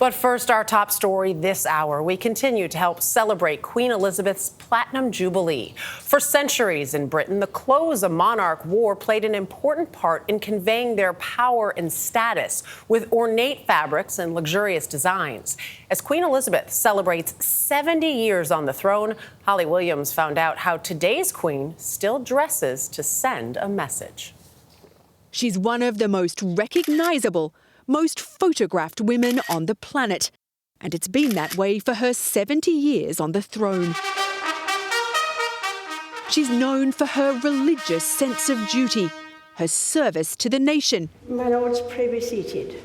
But first, our top story this hour. We continue to help celebrate Queen Elizabeth's Platinum Jubilee. For centuries in Britain, the clothes a monarch wore played an important part in conveying their power and status, with ornate fabrics and luxurious designs. As Queen Elizabeth celebrates 70 years on the throne, Holly Williams found out how today's queen still dresses to send a message. She's one of the most recognizable, most photographed women on the planet. And it's been that way for her 70 years on the throne. She's known for her religious sense of duty, her service to the nation. My lords, pray be seated.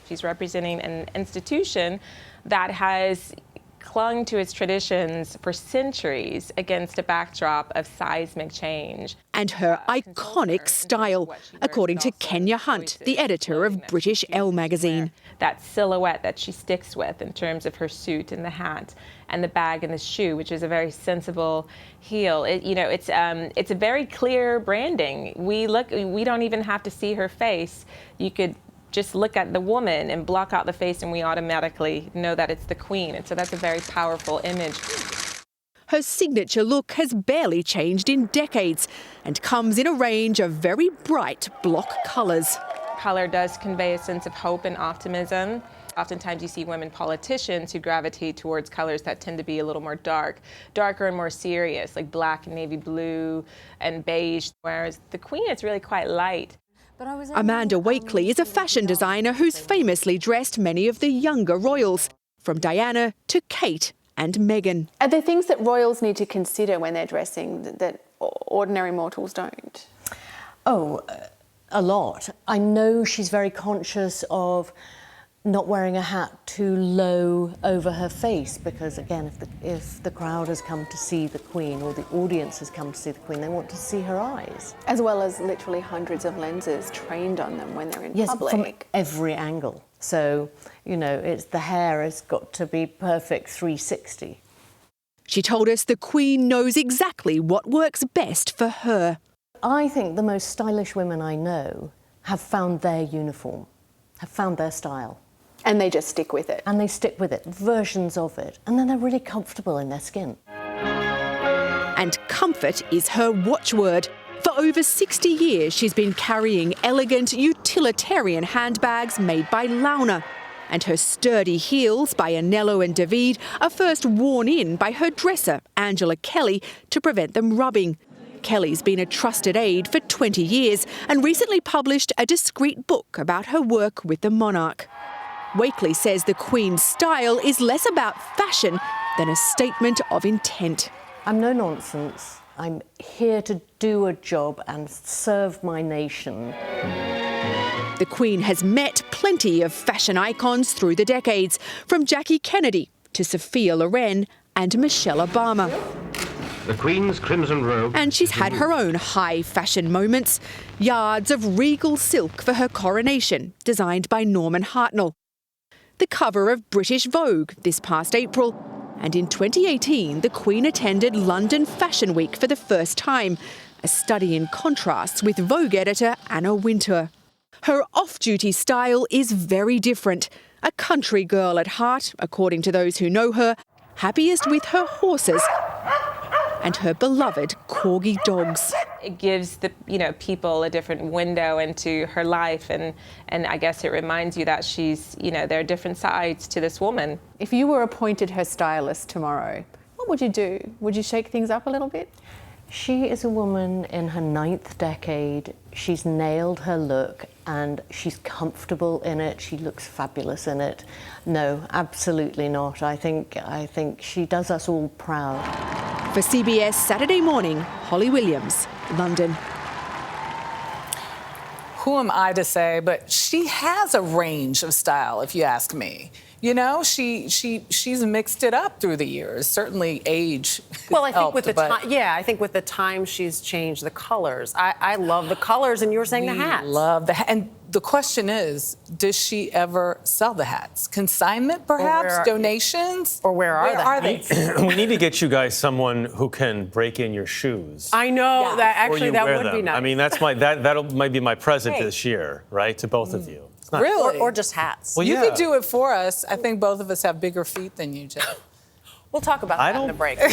She's representing an institution that has clung to its traditions for centuries against a backdrop of seismic change. And her iconic style, according to Kenya Hunt, the editor of British Elle magazine. That silhouette that she sticks with in terms of her suit and the hat and the bag and the shoe, which is a very sensible heel. It's a very clear branding. We don't even have to see her face. You could just look at the woman and block out the face and we automatically know that it's the Queen. And so that's a very powerful image. Her signature look has barely changed in decades and comes in a range of very bright block colours. Color does convey a sense of hope and optimism. Oftentimes you see women politicians who gravitate towards colors that tend to be a little more darker and more serious, like black and navy blue and beige, whereas the Queen is really quite light. Amanda Wakely is a fashion designer who's famously dressed many of the younger royals, from Diana to Kate and Meghan. Are there things that royals need to consider when they're dressing that ordinary mortals don't? Oh, a lot. I know she's very conscious of not wearing a hat too low over her face because, again, if the crowd has come to see the Queen or the audience has come to see the Queen, they want to see her eyes. As well as literally hundreds of lenses trained on them when they're in public. Yes, from every angle. So, it's the hair has got to be perfect 360. She told us the Queen knows exactly what works best for her. I think the most stylish women I know have found their uniform, have found their style. And they just stick with it. And they stick with it, versions of it. And then they're really comfortable in their skin. And comfort is her watchword. For over 60 years, she's been carrying elegant, utilitarian handbags made by Launa. And her sturdy heels by Anello and David are first worn in by her dresser, Angela Kelly, to prevent them rubbing. Kelly's been a trusted aide for 20 years and recently published a discreet book about her work with the monarch. Wakely says the Queen's style is less about fashion than a statement of intent. I'm no nonsense. I'm here to do a job and serve my nation. The Queen has met plenty of fashion icons through the decades, from Jackie Kennedy to Sophia Loren and Michelle Obama. The Queen's crimson robe. And she's had her own high fashion moments. Yards of regal silk for her coronation, designed by Norman Hartnell. The cover of British Vogue this past April. And in 2018, the Queen attended London Fashion Week for the first time, a study in contrasts with Vogue editor Anna Wintour. Her off-duty style is very different. A country girl at heart, according to those who know her, happiest with her horses and her beloved corgi dogs. It gives the people a different window into her life, and I guess it reminds you that she's there are different sides to this woman. If you were appointed her stylist tomorrow, what would you do? Would you shake things up a little bit? She is a woman in her 9th decade. She's nailed her look and she's comfortable in it. She looks fabulous in it. No, absolutely not. I think she does us all proud. For CBS Saturday Morning, Holly Williams, London. Who am I to say, but she has a range of style, if you ask me. She's mixed it up through the years. Certainly age. Well, I think with the time, I think with the time she's changed the colors. I love the colors, and you were saying the hats. Love the and the question is, does she ever sell the hats? Consignment, perhaps? Donations? Or where are they? We need to get you guys someone who can break in your shoes. I know that actually that would be nice. I mean, that might be my present this year, right, to both of you. not. Really? Or just hats. Well, You yeah. could do it for us. I think both of us have bigger feet than you, Jeff. We'll talk about that in the break.